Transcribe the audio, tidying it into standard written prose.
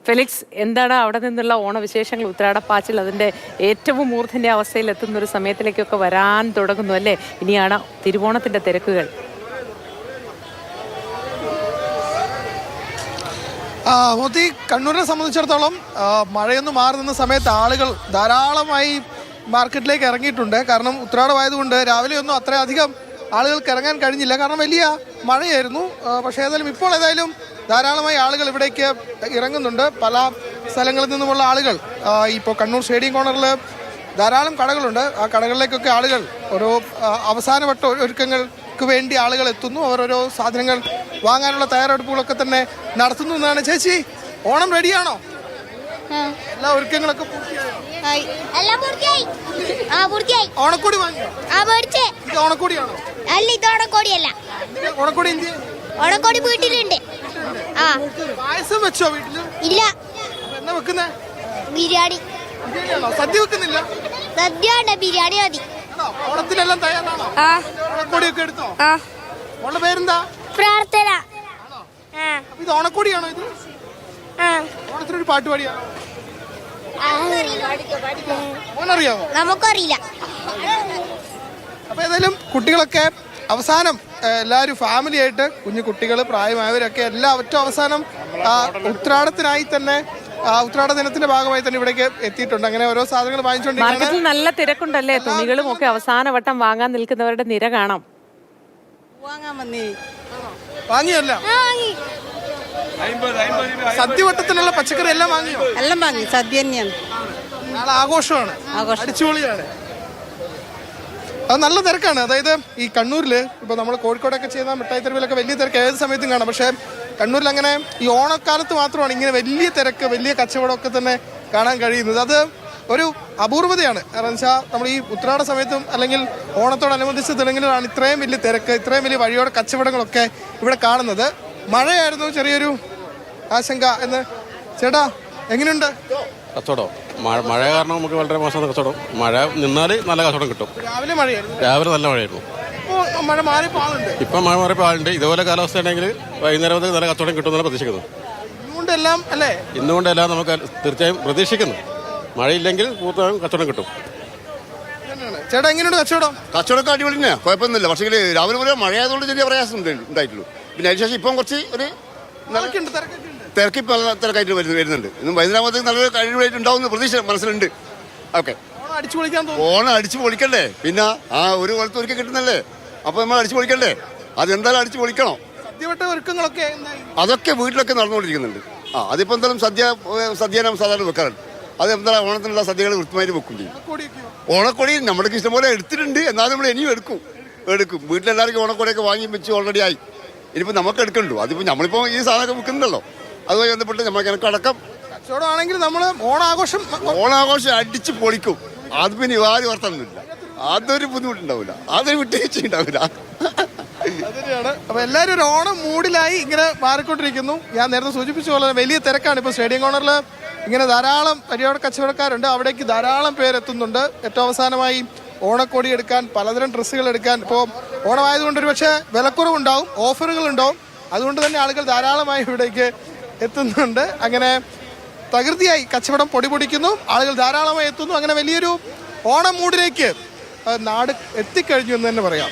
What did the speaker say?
Felix, എന്താണ് അവിടെ നിന്നുള്ള ഓണവിശേഷങ്ങൾ? ഉത്രാടപ്പാച്ചിൽ അതിൻ്റെ ഏറ്റവും മൂർധന്യ അവസ്ഥയിൽ എത്തുന്ന ഒരു സമയത്തിലേക്കൊക്കെ വരാൻ തുടങ്ങുന്നു അല്ലേ? ഇനിയാണ് തിരുവോണത്തിൻ്റെ തിരക്കുകൾ. മോത്തി, കണ്ണൂരിനെ സംബന്ധിച്ചിടത്തോളം മഴയൊന്ന് മാറി നിന്ന സമയത്ത് ആളുകൾ ധാരാളമായി മാർക്കറ്റിലേക്ക് ഇറങ്ങിയിട്ടുണ്ട്. കാരണം ഉത്രാടമായതുകൊണ്ട് രാവിലെയൊന്നും അത്രയധികം ആളുകൾക്ക് ഇറങ്ങാൻ കഴിഞ്ഞില്ല, കാരണം വലിയ മഴയായിരുന്നു. പക്ഷേ ഏതായാലും ഇപ്പോൾ ധാരാളമായി ആളുകൾ ഇവിടേക്ക് ഇറങ്ങുന്നുണ്ട്. പല സ്ഥലങ്ങളിൽ നിന്നുമുള്ള ആളുകൾ ഇപ്പോൾ കണ്ണൂർ സ്റ്റേഡിയം കോർണറിൽ ധാരാളം കടകളുണ്ട്. ആ കടകളിലേക്കൊക്കെ ആളുകൾ ഓരോ അവസാനവട്ട ഒരുക്കങ്ങൾക്ക് വേണ്ടി ആളുകൾ എത്തുന്നു. അവർ ഓരോ സാധനങ്ങൾ വാങ്ങാനുള്ള തയ്യാറെടുപ്പുകളൊക്കെ തന്നെ നടത്തുന്നു എന്നാണ്. ചേച്ചി, ഓണം റെഡിയാണോ? എല്ലാ ഒരുക്കങ്ങളൊക്കെ ഓണക്കോടി വാങ്ങിയോ? ഇത് ഓണക്കോടിയാണോ? അല്ല, ഇത് ഓണക്കോടിയല്ല. ഓണക്കോടി ഓണക്കോടി വീട്ടിലുണ്ട്. പായസം വെച്ചോ വീട്ടില്? ഇല്ല. എന്നാ വെക്കുന്നേ? ബിരിയാണി. സദ്യ വെക്കുന്നില്ല? സദ്യ ബിരിയാണി മതി. ഓണത്തിനെല്ലാം തയ്യാറാണോ? ഓണക്കോടിയൊക്കെ എടുത്തോ? ഓണ പേരെന്താ? പ്രാർത്ഥന. ഇത് ഓണക്കോടിയാണോ? ഇത് ഓണത്തിനൊരു പാട്ട് പാടിയാണോ? ഓണറിയാമോ? നമുക്കറിയില്ല. അപ്പൊ ഏതായാലും കുട്ടികളൊക്കെ അവസാനം എല്ലാവരും ഫാമിലി ആയിട്ട്, കുഞ്ഞു കുട്ടികൾ, പ്രായമായവരൊക്കെ ഏറ്റവും അവസാനം ഉത്രാടത്തിനായി തന്നെ ഉത്രാട ദിനത്തിന്റെ ഭാഗമായി തന്നെ ഇവിടേക്ക് എത്തിയിട്ടുണ്ട്. അങ്ങനെ ഓരോ സാധനങ്ങൾ വാങ്ങിച്ചുകൊണ്ടിരിക്കുകയാണ്. മാർക്കറ്റിൽ നല്ല തിരക്കുണ്ടല്ലേ? തുണികളും ഒക്കെ അവസാന വട്ടം വാങ്ങാൻ നിൽക്കുന്നവരുടെ നിര കാണാം. വാങ്ങിയല്ല? സദ്യവട്ടത്തിനുള്ള പച്ചക്കറി എല്ലാം വാങ്ങിയോ? എല്ലാം വാങ്ങി. സദ്യ തന്നെയാണ്. നാളെ ആഘോഷമാണ്, അടിച്ചുപൊളിയാണ്. അത് നല്ല തിരക്കാണ്. അതായത് ഈ കണ്ണൂരിൽ ഇപ്പോൾ നമ്മൾ കോഴിക്കോടൊക്കെ ചെയ്യുന്ന മിഠായി തെരുവിലൊക്കെ വലിയ തിരക്ക് ഏത് സമയത്തും കാണാം. പക്ഷേ കണ്ണൂരിൽ അങ്ങനെ ഈ ഓണക്കാലത്ത് മാത്രമാണ് ഇങ്ങനെ വലിയ തിരക്ക്, വലിയ കച്ചവടമൊക്കെ തന്നെ കാണാൻ കഴിയുന്നത്. അത് ഒരു അപൂർവതയാണ്. കാരണം വെച്ചാൽ നമ്മൾ ഈ ഉത്രാട സമയത്തും അല്ലെങ്കിൽ ഓണത്തോടനുബന്ധിച്ച് തിരങ്ങിലാണ് ഇത്രയും വലിയ തിരക്ക്, ഇത്രയും വലിയ വഴിയോടെ കച്ചവടങ്ങളൊക്കെ ഇവിടെ കാണുന്നത്. മഴയായിരുന്നു ചെറിയൊരു ആശങ്ക എന്ന്. ചേട്ടാ, എങ്ങനെയുണ്ട് കച്ചവടം? മഴ കാരണം നമുക്ക് വളരെ മോശം കച്ചവടം. മഴ നിന്നാൽ നല്ല കച്ചവടം കിട്ടും. രാവിലെ മഴയായിരുന്നു? രാവിലെ നല്ല മഴയായിരുന്നു. മഴ മാറിയപ്പോൾ ആളുണ്ട്. ഇപ്പം മഴ മാറിയപ്പോൾ ആളുണ്ട്. ഇതുപോലെ കാലാവസ്ഥ ഉണ്ടെങ്കിൽ വൈകുന്നേരം വരെ നല്ല കച്ചവടം കിട്ടുമെന്നാണ് പ്രതീക്ഷിക്കുന്നത്. ഇന്നുകൊണ്ടെല്ലാം അല്ലേ? ഇന്നുകൊണ്ടെല്ലാം നമുക്ക് തീർച്ചയായും പ്രതീക്ഷിക്കുന്നു. മഴയില്ലെങ്കിൽ പൂർണ്ണമായും കച്ചവടം കിട്ടും. ചേട്ടാ, എങ്ങനെയുണ്ട് കച്ചവടം? കച്ചവടമൊക്കെ അടിപൊളി തന്നെയാണ്, കുഴപ്പമൊന്നുമില്ല. പക്ഷേ രാവിലെ മുതൽ മഴയായതുകൊണ്ട് ചെറിയ പ്രയാസം ഉണ്ടായിട്ടുള്ളൂ. പിന്നെ അതിനുശേഷം ഇപ്പം കുറച്ച് ഒരു തിരക്ക് ഇപ്പം നല്ല തിരക്കായിട്ട് വരുന്നുണ്ട്. ഇന്നും വൈകുന്നേരത്തേക്ക് നല്ലൊരു കഴിവായിട്ട് ഉണ്ടാവുന്ന പ്രതീക്ഷ മനസ്സിലുണ്ട്. ഓക്കെ, ഓണം അടിച്ചു പൊളിക്കണ്ടേ? പിന്നെ ഒരു കൊല്ലത്ത് ഒരിക്കൽ കിട്ടുന്നല്ലേ, അപ്പൊ നമ്മൾ അടിച്ചു പൊളിക്കണ്ടേ? അതെന്തായാലും അടിച്ചു പൊളിക്കണം. അതൊക്കെ വീട്ടിലൊക്കെ നടന്നുകൊണ്ടിരിക്കുന്നുണ്ട്. അതിപ്പോ എന്തായാലും സദ്യ സാധാരണ വെക്കാറുണ്ട്. അത് എന്തായാലും ഓണത്തിനുള്ള സദ്യകൾ കൃത്യമായിട്ട് വെക്കും ചെയ്യും. ഓണക്കൊടി നമ്മുടെ ഇഷ്ടംപോലെ എടുത്തിട്ടുണ്ട്. എന്നാലും നമ്മൾ ഇനിയും എടുക്കും. വീട്ടിലെല്ലാവർക്കും ഓണക്കൊടിയൊക്കെ വാങ്ങി വെച്ച് ഓൾറെഡി ആയി. ഇനിയിപ്പോൾ നമുക്ക് എടുക്കണ്ടോ? അതിപ്പോ നമ്മളിപ്പോ ഈ സാധനമൊക്കെ വെക്കുന്നുണ്ടല്ലോ. അതുമായി ബന്ധപ്പെട്ട് നമുക്ക് എനിക്കടക്കം കച്ചവടമാണെങ്കിൽ നമ്മൾ ഓണാഘോഷം അടിച്ച് പൊളിക്കും. അത് പിന്നെ ആരും വർത്തമൊന്നുമില്ല. അതൊരു ബുദ്ധിമുട്ടുണ്ടാവില്ല, അതൊരു വിട്ടുവീഴ്ച ഉണ്ടാവില്ല. അപ്പൊ എല്ലാവരും ഒരു ഓണം മൂഡിലായി ഇങ്ങനെ മാറിക്കൊണ്ടിരിക്കുന്നു. ഞാൻ നേരത്തെ സൂചിപ്പിച്ച പോലെ വലിയ തിരക്കാണ്. ഇപ്പോൾ സ്റ്റേഡിയം കോർണറിൽ ഇങ്ങനെ ധാരാളം പരിപാടി കച്ചവടക്കാരുണ്ട്. അവിടേക്ക് ധാരാളം പേരെത്തുന്നുണ്ട്. ഏറ്റവും അവസാനമായി ഓണക്കോടി എടുക്കാൻ, പലതരം ഡ്രസ്സുകൾ എടുക്കാൻ. ഇപ്പോൾ ഓണമായതുകൊണ്ട് ഒരു പക്ഷേ വിലക്കുറവുണ്ടാവും, ഓഫറുകൾ ഉണ്ടാവും. അതുകൊണ്ട് തന്നെ ആളുകൾ ധാരാളമായി ഇവിടേക്ക് എത്തുന്നുണ്ട്. അങ്ങനെ തകൃതിയായി കച്ചവടം പൊടിപൊടിക്കുന്നു, ആളുകൾ ധാരാളമായി എത്തുന്നു. അങ്ങനെ വലിയൊരു ഓണം മൂഡിലേക്ക് നാട് എത്തിക്കഴിഞ്ഞു എന്ന് തന്നെ പറയാം.